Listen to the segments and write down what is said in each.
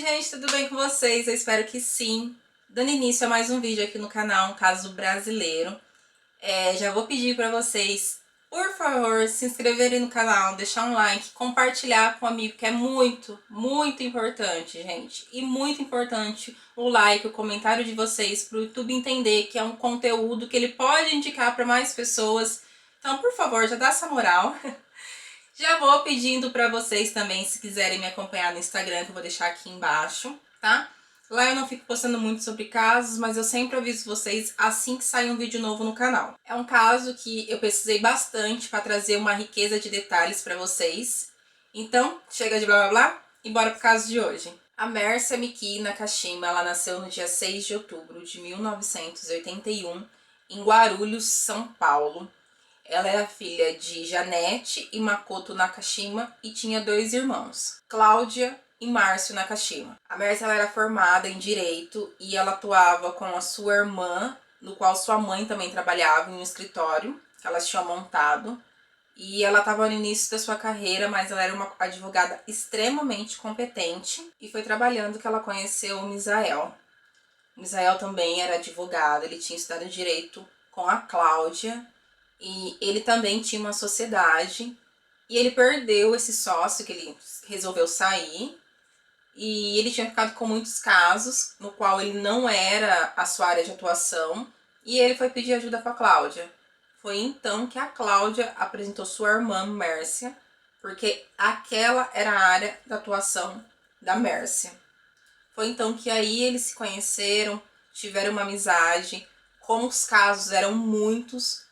gente, tudo bem com vocês? Eu espero que sim. Dando início a mais um vídeo aqui no canal, um caso brasileiro. Já vou pedir para vocês, por favor, se inscreverem no canal, deixar um like, compartilhar com um amigo, que é muito, muito importante, gente. E muito importante o like, o comentário de vocês, para o YouTube entender que é um conteúdo que ele pode indicar para mais pessoas. Então, por favor, já dá essa moral. Já vou pedindo para vocês também, se quiserem me acompanhar no Instagram, que eu vou deixar aqui embaixo, tá? Lá eu não fico postando muito sobre casos, mas eu sempre aviso vocês assim que sair um vídeo novo no canal. É um caso que eu pesquisei bastante para trazer uma riqueza de detalhes para vocês. Então, chega de blá blá blá e bora pro caso de hoje. A Mércia Miki Nakashima, ela nasceu no dia 6 de outubro de 1981, em Guarulhos, São Paulo. Ela era filha de Janete e Makoto Nakashima e tinha 2 irmãos, Cláudia e Márcio Nakashima. A Mércia, ela era formada em Direito e ela atuava com a sua irmã, no qual sua mãe também trabalhava em um escritório que elas tinham montado. E ela estava no início da sua carreira, mas ela era uma advogada extremamente competente e foi trabalhando que ela conheceu o Misael. O Misael também era advogado, ele tinha estudado Direito com a Cláudia. E ele também tinha uma sociedade e ele perdeu esse sócio, que ele resolveu sair, e ele tinha ficado com muitos casos no qual ele não era a sua área de atuação, e ele foi pedir ajuda para a Cláudia. Foi então que a Cláudia apresentou sua irmã Mércia, porque aquela era a área da atuação da Mércia. Foi então que aí eles se conheceram, tiveram uma amizade. Como os casos eram muitos,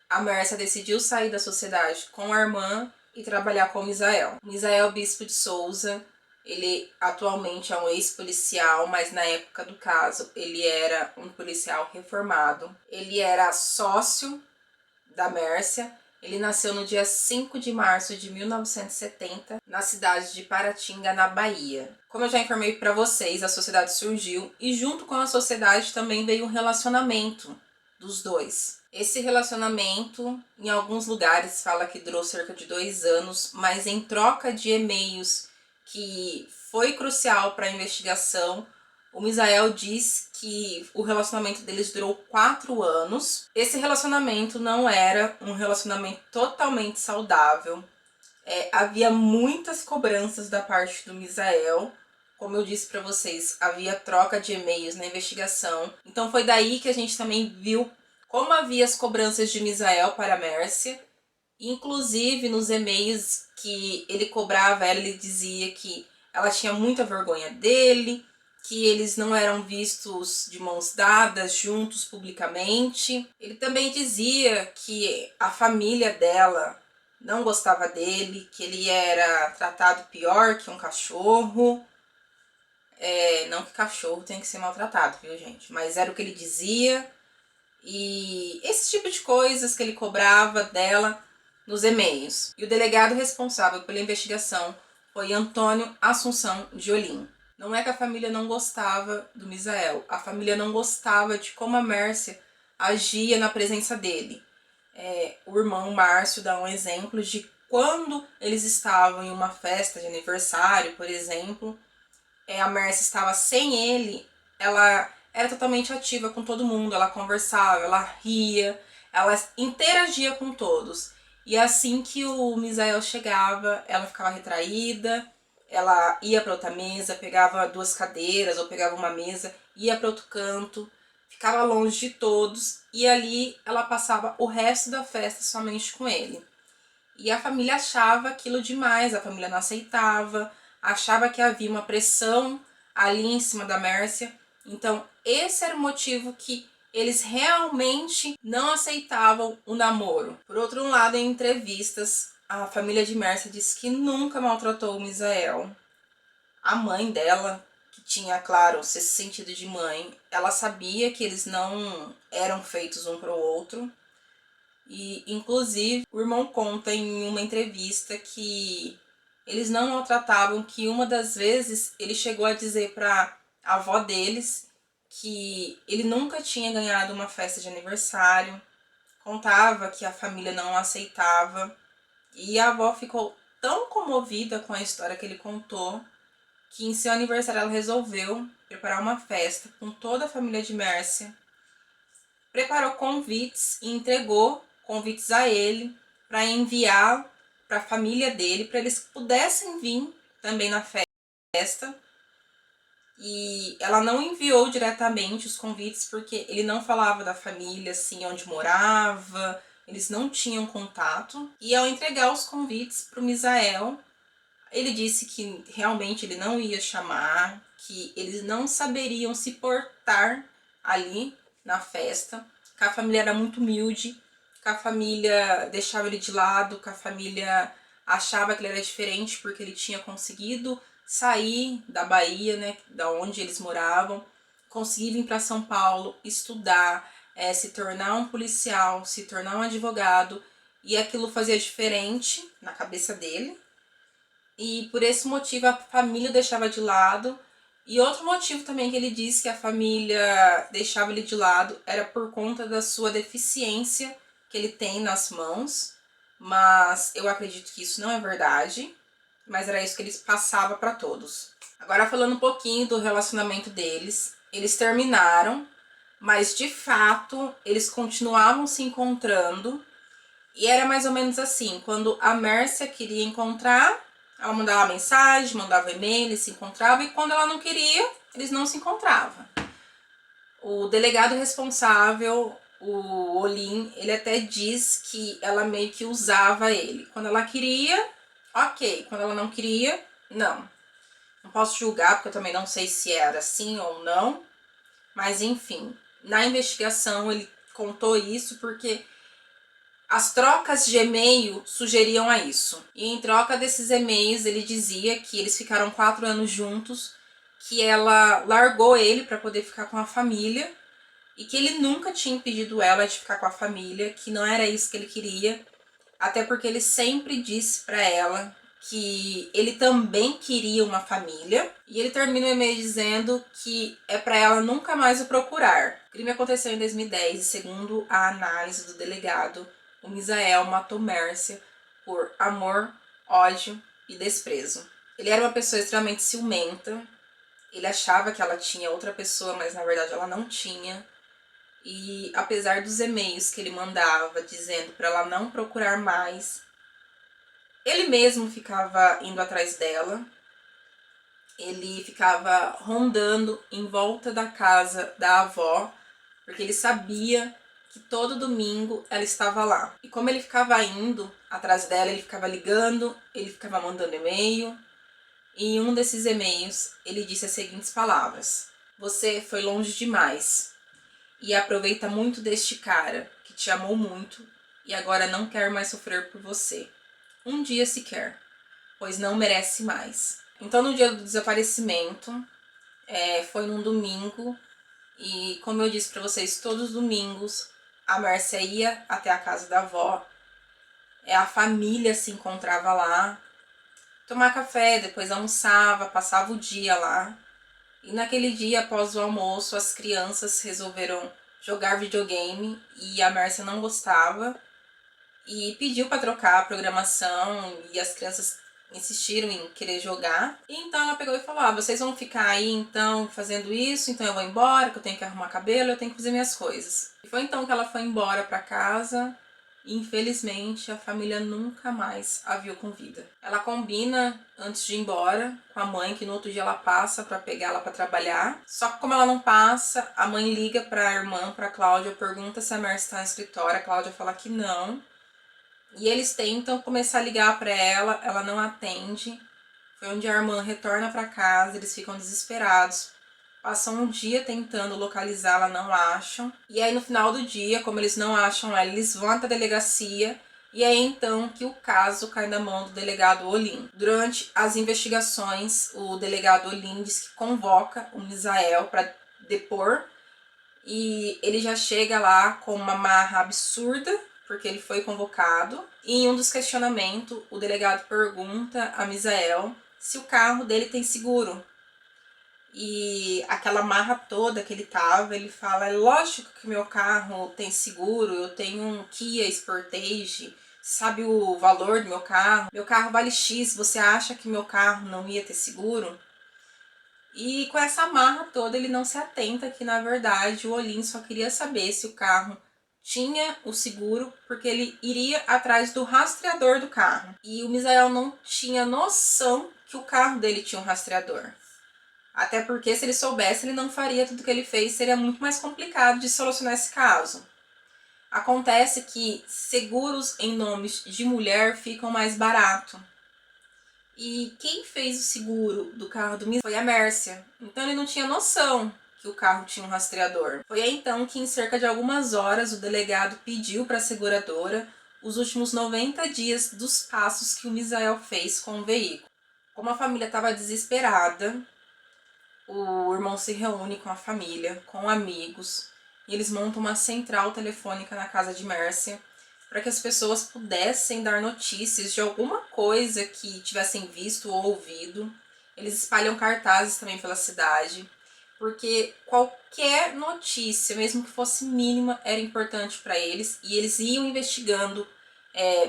a Mércia decidiu sair da sociedade com a irmã e trabalhar com o Misael. Misael Bispo de Souza, ele atualmente é um ex-policial, mas na época do caso ele era um policial reformado. Ele era sócio da Mércia. Ele nasceu no dia 5 de março de 1970, na cidade de Paratinga, na Bahia. Como eu já informei para vocês, a sociedade surgiu e junto com a sociedade também veio um relacionamento dos dois. Esse relacionamento, em alguns lugares, fala que durou cerca de 2 anos, mas em troca de e-mails que foi crucial para a investigação, o Misael diz que o relacionamento deles durou 4 anos. Esse relacionamento não era um relacionamento totalmente saudável. Havia muitas cobranças da parte do Misael. Como eu disse para vocês, havia troca de e-mails na investigação. Então foi daí que a gente também viu como havia as cobranças de Misael para a Mércia. Inclusive nos e-mails que ele cobrava ela, ele dizia que ela tinha muita vergonha dele, que eles não eram vistos de mãos dadas, juntos publicamente. Ele também dizia que a família dela não gostava dele, que ele era tratado pior que um cachorro. Não que cachorro tenha que ser maltratado, viu, gente? Mas era o que ele dizia. E esse tipo de coisas que ele cobrava dela nos e-mails. E o delegado responsável pela investigação foi Antônio Assunção de Olim. Não é que a família não gostava do Misael, a família não gostava de como a Mércia agia na presença dele. O irmão Márcio dá um exemplo de quando eles estavam em uma festa de aniversário, por exemplo, a Mércia estava sem ele, ela era totalmente ativa com todo mundo, ela conversava, ela ria, ela interagia com todos. E assim que o Misael chegava, ela ficava retraída, ela ia para outra mesa, pegava 2 cadeiras ou pegava uma mesa, ia para outro canto, ficava longe de todos e ali ela passava o resto da festa somente com ele. E a família achava aquilo demais, a família não aceitava, achava que havia uma pressão ali em cima da Mércia. Então, esse era o motivo que eles realmente não aceitavam o namoro. Por outro lado, em entrevistas, a família de Mércia disse que nunca maltratou o Misael. A mãe dela, que tinha, claro, esse sentido de mãe, ela sabia que eles não eram feitos um para o outro. E, inclusive, o irmão conta em uma entrevista que eles não maltratavam, que uma das vezes ele chegou a dizer para a avó deles que ele nunca tinha ganhado uma festa de aniversário, contava que a família não aceitava, e a avó ficou tão comovida com a história que ele contou que em seu aniversário ela resolveu preparar uma festa com toda a família de Mércia, preparou convites e entregou convites a ele para enviar para a família dele, para eles pudessem vir também na festa. E ela não enviou diretamente os convites porque ele não falava da família, assim, onde morava, eles não tinham contato. E ao entregar os convites para o Misael, ele disse que realmente ele não ia chamar, que eles não saberiam se portar ali na festa, que a família era muito humilde, que a família deixava ele de lado, que a família achava que ele era diferente porque ele tinha conseguido sair da Bahia, né, da onde eles moravam, conseguir vir para São Paulo, estudar, se tornar um policial, se tornar um advogado, e aquilo fazia diferente na cabeça dele. E por esse motivo a família o deixava de lado. E outro motivo também que ele disse que a família deixava ele de lado era por conta da sua deficiência que ele tem nas mãos. Mas eu acredito que isso não é verdade. Mas era isso que eles passavam para todos. Agora falando um pouquinho do relacionamento deles. Eles terminaram, mas de fato eles continuavam se encontrando. E era mais ou menos assim, quando a Mércia queria encontrar, ela mandava mensagem, mandava e-mail, eles se encontravam, e quando ela não queria, eles não se encontravam. O delegado responsável, o Olim, ele até diz que ela meio que usava ele. Quando ela queria, ok. Quando ela não queria, não. Não posso julgar, porque eu também não sei se era assim ou não. Mas enfim, na investigação ele contou isso porque as trocas de e-mail sugeriam a isso. E em troca desses e-mails, ele dizia que eles ficaram 4 anos juntos, que ela largou ele para poder ficar com a família e que ele nunca tinha impedido ela de ficar com a família, que não era isso que ele queria, até porque ele sempre disse para ela que ele também queria uma família. E ele termina o e-mail dizendo que é para ela nunca mais o procurar. O crime aconteceu em 2010 e segundo a análise do delegado, o Misael matou Mércia por amor, ódio e desprezo. Ele era uma pessoa extremamente ciumenta. Ele achava que ela tinha outra pessoa, mas na verdade ela não tinha. E apesar dos e-mails que ele mandava dizendo para ela não procurar mais, ele mesmo ficava indo atrás dela. Ele ficava rondando em volta da casa da avó, porque ele sabia que todo domingo ela estava lá. E como ele ficava indo atrás dela, ele ficava ligando, ele ficava mandando e-mail. E em um desses e-mails, ele disse as seguintes palavras: "Você foi longe demais e aproveita muito deste cara que te amou muito e agora não quer mais sofrer por você. Um dia sequer, pois não merece mais." Então, no dia do desaparecimento, foi num domingo, e como eu disse para vocês, todos os domingos a Mércia ia até a casa da avó, a família se encontrava lá, tomar café, depois almoçava, passava o dia lá. E naquele dia, após o almoço, as crianças resolveram jogar videogame e a Mércia não gostava e pediu para trocar a programação e as crianças insistiram em querer jogar. E então ela pegou e falou: "Ah, vocês vão ficar aí então fazendo isso, então eu vou embora, que eu tenho que arrumar cabelo, eu tenho que fazer minhas coisas." E foi então que ela foi embora para casa. E infelizmente a família nunca mais a viu com vida. Ela combina antes de ir embora com a mãe que no outro dia ela passa para pegar ela para trabalhar. Só que como ela não passa, a mãe liga para a irmã, para Cláudia, pergunta se a Mércia está no escritório. A Cláudia fala que não. E eles tentam começar a ligar para ela não atende. Foi onde a irmã retorna para casa, eles ficam desesperados. Passam um dia tentando localizá-la, não acham. E aí no final do dia, como eles não acham ela, eles vão até a delegacia. E é então que o caso cai na mão do delegado Olim. Durante as investigações, o delegado Olim diz que convoca o Misael para depor. E ele já chega lá com uma marra absurda, porque ele foi convocado. E em um dos questionamentos, o delegado pergunta a Misael se o carro dele tem seguro. E aquela marra toda que ele tava, ele fala: "É lógico que meu carro tem seguro, eu tenho um Kia Sportage, sabe o valor do meu carro? Meu carro vale X, você acha que meu carro não ia ter seguro?" E com essa marra toda, ele não se atenta que, na verdade, o Olin só queria saber se o carro tinha o seguro, porque ele iria atrás do rastreador do carro. E o Misael não tinha noção que o carro dele tinha um rastreador. Até porque, se ele soubesse, ele não faria tudo o que ele fez, seria muito mais complicado de solucionar esse caso. Acontece que seguros em nomes de mulher ficam mais barato. E quem fez o seguro do carro do Misael foi a Mércia. Então ele não tinha noção que o carro tinha um rastreador. Foi aí então que, em cerca de algumas horas, o delegado pediu para a seguradora os últimos 90 dias dos passos que o Misael fez com o veículo. Como a família estava desesperada, o irmão se reúne com a família, com amigos, e eles montam uma central telefônica na casa de Mércia para que as pessoas pudessem dar notícias de alguma coisa que tivessem visto ou ouvido. Eles espalham cartazes também pela cidade, porque qualquer notícia, mesmo que fosse mínima, era importante para eles, e eles iam investigando,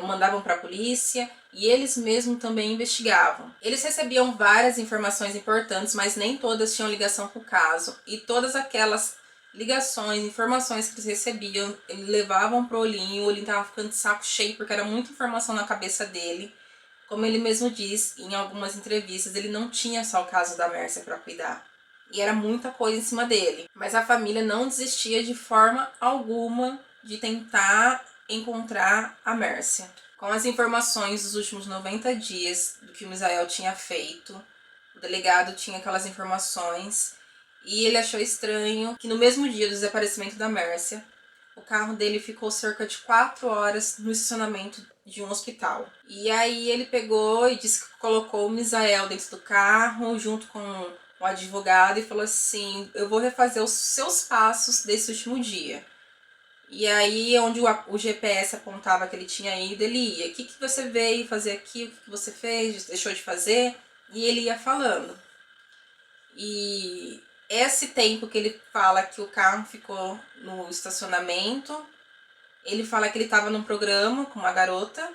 mandavam para a polícia e eles mesmos também investigavam. Eles recebiam várias informações importantes, mas nem todas tinham ligação com o caso, e todas aquelas ligações, informações que eles recebiam, eles levavam pro Olin, o Olin tava ficando de saco cheio porque era muita informação na cabeça dele. Como ele mesmo diz em algumas entrevistas, ele não tinha só o caso da Mércia para cuidar. E era muita coisa em cima dele. Mas a família não desistia de forma alguma de tentar encontrar a Mércia. Com as informações dos últimos 90 dias do que o Misael tinha feito, o delegado tinha aquelas informações e ele achou estranho que no mesmo dia do desaparecimento da Mércia, o carro dele ficou cerca de 4 horas no estacionamento de um hospital. E aí ele pegou e disse que colocou o Misael dentro do carro, junto com o advogado, e falou assim: eu vou refazer os seus passos desse último dia. E aí, onde o GPS apontava que ele tinha ido, ele ia. O que você veio fazer aqui? O que você fez? Deixou de fazer? E ele ia falando. E esse tempo que ele fala que o carro ficou no estacionamento, ele fala que ele estava num programa com uma garota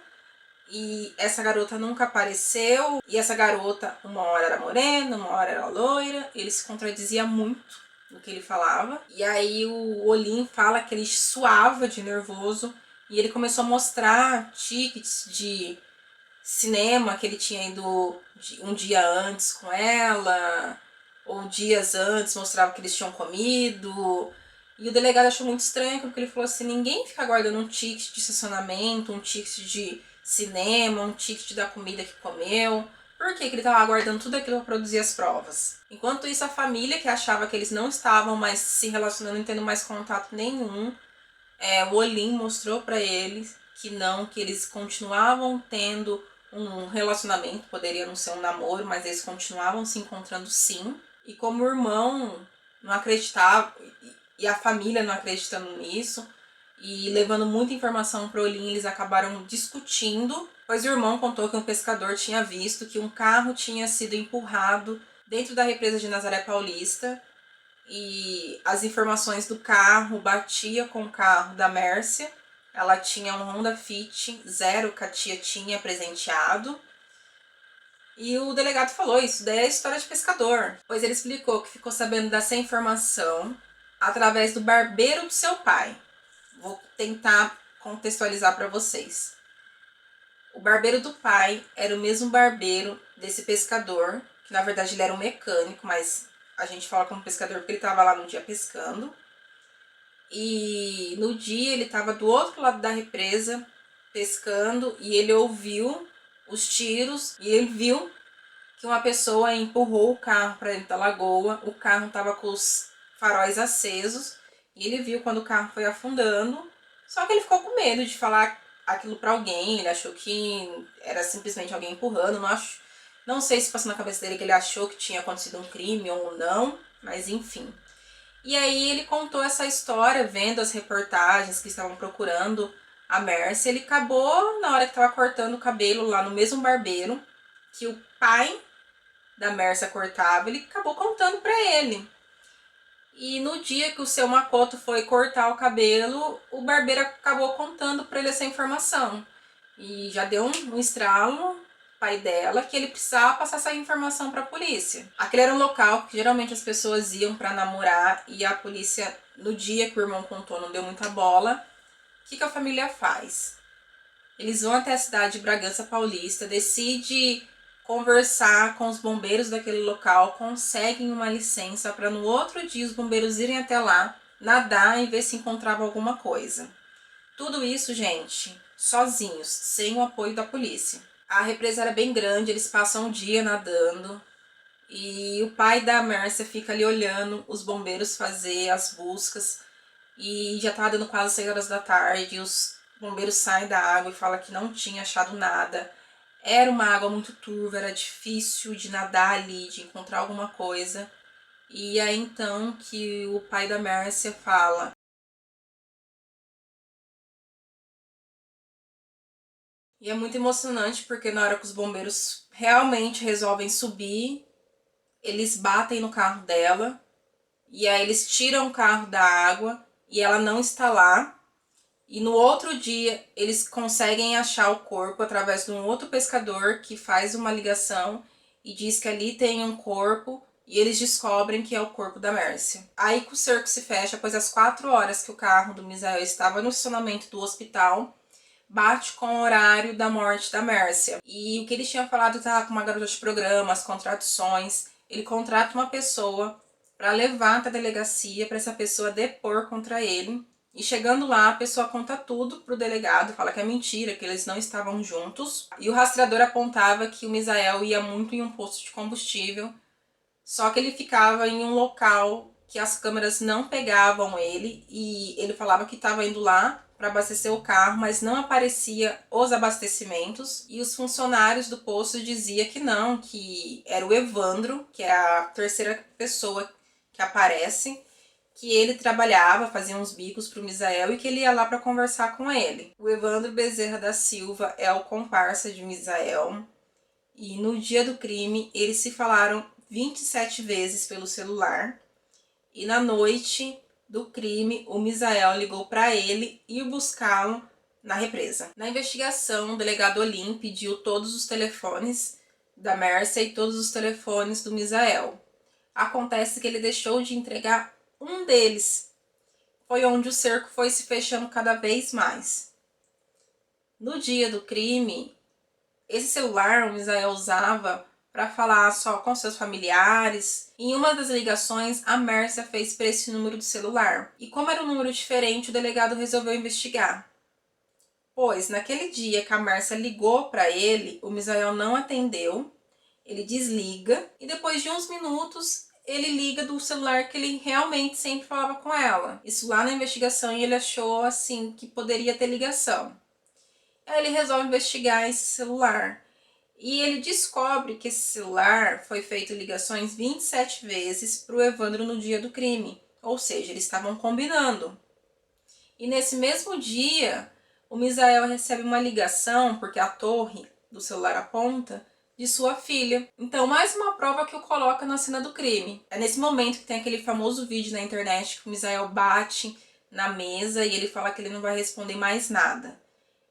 e essa garota nunca apareceu. E essa garota, uma hora era morena, uma hora era loira. Ele se contradizia muito no que ele falava. E aí o Olin fala que ele suava de nervoso e ele começou a mostrar tickets de cinema que ele tinha ido um dia antes com ela, ou dias antes, mostrava que eles tinham comido. E o delegado achou muito estranho, porque ele falou assim: ninguém fica guardando um ticket de estacionamento, um ticket de cinema, um ticket da comida que comeu. Por que ele estava guardando tudo aquilo para produzir as provas? Enquanto isso, a família, que achava que eles não estavam mais se relacionando e tendo mais contato nenhum, o Olin mostrou para eles que não, que eles continuavam tendo um relacionamento, poderia não ser um namoro, mas eles continuavam se encontrando sim. E como o irmão não acreditava, e a família não acreditando nisso, e levando muita informação para o Olin, eles acabaram discutindo, pois o irmão contou que um pescador tinha visto que um carro tinha sido empurrado dentro da represa de Nazaré Paulista, e as informações do carro batia com o carro da Mércia. Ela tinha um Honda Fit zero que a tia tinha presenteado. E o delegado falou: isso daí é história de pescador. Pois ele explicou que ficou sabendo dessa informação através do barbeiro do seu pai. Vou tentar contextualizar para vocês. O barbeiro do pai era o mesmo barbeiro desse pescador, que na verdade ele era um mecânico, mas a gente fala como pescador porque ele estava lá no dia pescando. E no dia ele estava do outro lado da represa pescando e ele ouviu os tiros e ele viu que uma pessoa empurrou o carro para dentro da lagoa. O carro estava com os faróis acesos e ele viu quando o carro foi afundando. Só que ele ficou com medo de falar aquilo para alguém. Ele achou que era simplesmente alguém empurrando. Não sei se passou na cabeça dele que ele achou que tinha acontecido um crime ou não, mas enfim. E aí ele contou essa história, vendo as reportagens que estavam procurando a Mércia. Ele acabou, na hora que estava cortando o cabelo lá no mesmo barbeiro que o pai da Mércia cortava, ele acabou contando para ele. E no dia que o seu Makoto foi cortar o cabelo, o barbeiro acabou contando para ele essa informação. E já deu um estralo pai dela que ele precisava passar essa informação para a polícia. Aquele era um local que geralmente as pessoas iam para namorar e a polícia, no dia que o irmão contou, não deu muita bola. O que a família faz? Eles vão até a cidade de Bragança Paulista, decide conversar com os bombeiros daquele local, conseguem uma licença para no outro dia os bombeiros irem até lá, nadar e ver se encontrava alguma coisa. Tudo isso, gente, sozinhos, sem o apoio da polícia. A represa era bem grande, eles passam um dia nadando e o pai da Mércia fica ali olhando os bombeiros fazer as buscas e já tá dando quase 6 horas da tarde, os bombeiros saem da água e falam que não tinha achado nada. Era uma água muito turva, era difícil de nadar ali, de encontrar alguma coisa. E é então que o pai da Mércia fala: e é muito emocionante porque na hora que os bombeiros realmente resolvem subir, eles batem no carro dela e aí eles tiram o carro da água e ela não está lá. E no outro dia eles conseguem achar o corpo através de um outro pescador que faz uma ligação e diz que ali tem um corpo e eles descobrem que é o corpo da Mércia. Aí que o cerco se fecha, pois às 4 horas que o carro do Misael estava no estacionamento do hospital, bate com o horário da morte da Mércia. E o que ele tinha falado estava com uma garota de programa, as contradições. Ele contrata uma pessoa para levar até a delegacia para essa pessoa depor contra ele. E chegando lá, a pessoa conta tudo pro delegado, fala que é mentira, que eles não estavam juntos. E o rastreador apontava que o Misael ia muito em um posto de combustível, só que ele ficava em um local que as câmeras não pegavam ele e ele falava que estava indo lá para abastecer o carro, mas não aparecia os abastecimentos e os funcionários do posto diziam que não, que era o Evandro, que é a terceira pessoa que aparece, que ele trabalhava, fazia uns bicos pro Misael e que ele ia lá para conversar com ele. O Evandro Bezerra da Silva é o comparsa de Misael e no dia do crime eles se falaram 27 vezes pelo celular e na noite do crime o Misael ligou para ele ir buscá-lo na represa. Na investigação, o delegado Olim pediu todos os telefones da Mércia e todos os telefones do Misael. Acontece que ele deixou de entregar um deles. Foi onde o cerco foi se fechando cada vez mais. No dia do crime, esse celular o Misael usava para falar só com seus familiares. Em uma das ligações, a Mércia fez para esse número de celular. E como era um número diferente, o delegado resolveu investigar. Pois, naquele dia que a Mércia ligou para ele, o Misael não atendeu, ele desliga e depois de uns minutos ele liga do celular que ele realmente sempre falava com ela. Isso lá na investigação e ele achou assim que poderia ter ligação. Aí ele resolve investigar esse celular. E ele descobre que esse celular foi feito ligações 27 vezes para o Evandro no dia do crime. Ou seja, eles estavam combinando. E nesse mesmo dia, o Misael recebe uma ligação, porque a torre do celular aponta, de sua filha. Então, mais uma prova que o coloca na cena do crime. É nesse momento que tem aquele famoso vídeo na internet que o Misael bate na mesa e ele fala que ele não vai responder mais nada.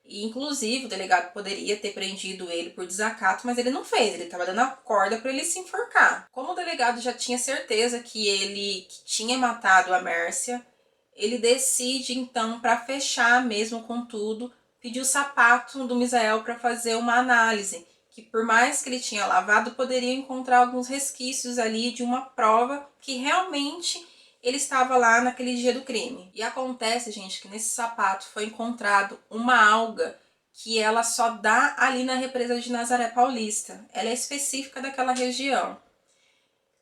E, inclusive, o delegado poderia ter prendido ele por desacato, mas ele não fez. Ele estava dando a corda para ele se enforcar. Como o delegado já tinha certeza que ele tinha matado a Mércia, ele decide, então, para fechar mesmo com tudo, pedir o sapato do Misael para fazer uma análise, que por mais que ele tinha lavado, poderia encontrar alguns resquícios ali de uma prova que realmente ele estava lá naquele dia do crime. E acontece, gente, que nesse sapato foi encontrado uma alga que ela só dá ali na represa de Nazaré Paulista. Ela é específica daquela região.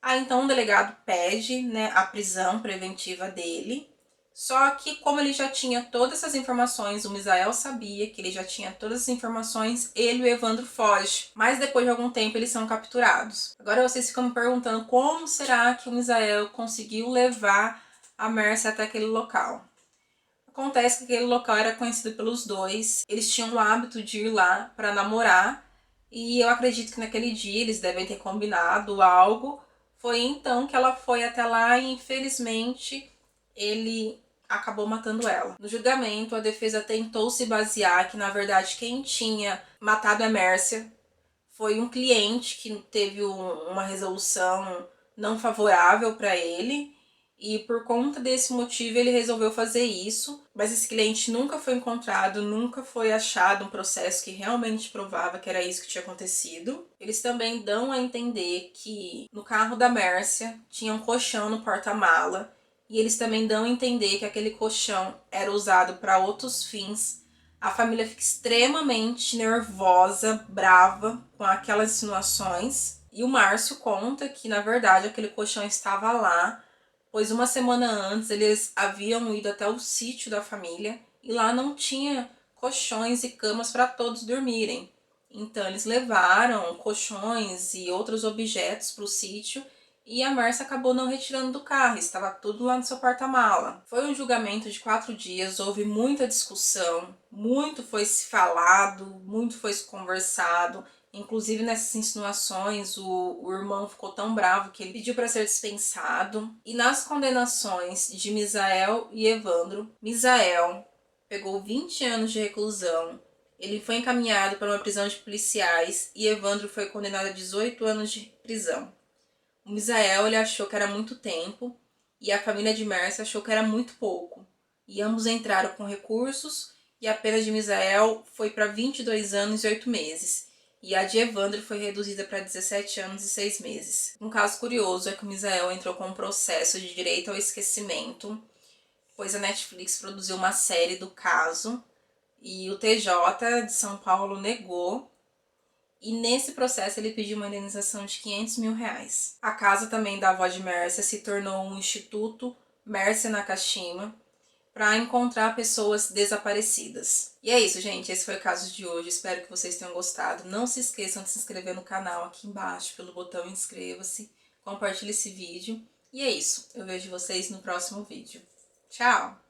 Aí então o delegado pede, né, a prisão preventiva dele. Só que como ele já tinha todas essas informações, o Misael sabia que ele já tinha todas as informações, ele e o Evandro fogem. Mas depois de algum tempo eles são capturados. Agora vocês ficam me perguntando como será que o Misael conseguiu levar a Mércia até aquele local. Acontece que aquele local era conhecido pelos dois, eles tinham o hábito de ir lá para namorar e eu acredito que naquele dia eles devem ter combinado algo. Foi então que ela foi até lá e infelizmente ele acabou matando ela. No julgamento, a defesa tentou se basear que, na verdade, quem tinha matado a Mércia Foi um cliente que teve uma resolução não favorável para ele e por conta desse motivo ele resolveu fazer isso, mas esse cliente nunca foi encontrado, nunca foi achado um processo que realmente provava que era isso que tinha acontecido. Eles também dão a entender que no carro da Mércia tinha um colchão no porta-mala e eles também dão a entender que aquele colchão era usado para outros fins. A família fica extremamente nervosa, brava com aquelas insinuações. E o Márcio conta que, na verdade, aquele colchão estava lá, pois uma semana antes eles haviam ido até o sítio da família e lá não tinha colchões e camas para todos dormirem. Então eles levaram colchões e outros objetos para o sítio e a Márcia acabou não retirando do carro, estava tudo lá no seu porta-mala. Foi um julgamento de 4 dias, houve muita discussão, muito foi se falado, muito foi se conversado. Inclusive nessas insinuações, o irmão ficou tão bravo que ele pediu para ser dispensado. E nas condenações de Misael e Evandro, Misael pegou 20 anos de reclusão. Ele foi encaminhado para uma prisão de policiais e Evandro foi condenado a 18 anos de prisão. O Misael ele achou que era muito tempo e a família de Mércia achou que era muito pouco. E ambos entraram com recursos e a pena de Misael foi para 22 anos e 8 meses. E a de Evandro foi reduzida para 17 anos e 6 meses. Um caso curioso é que o Misael entrou com um processo de direito ao esquecimento, pois a Netflix produziu uma série do caso e o TJ de São Paulo negou. E nesse processo ele pediu uma indenização de 500 mil reais. A casa também da avó de Mércia se tornou um instituto Mércia Nakashima para encontrar pessoas desaparecidas. E é isso, gente. Esse foi o caso de hoje. Espero que vocês tenham gostado. Não se esqueçam de se inscrever no canal aqui embaixo pelo botão inscreva-se. Compartilhe esse vídeo. E é isso. Eu vejo vocês no próximo vídeo. Tchau!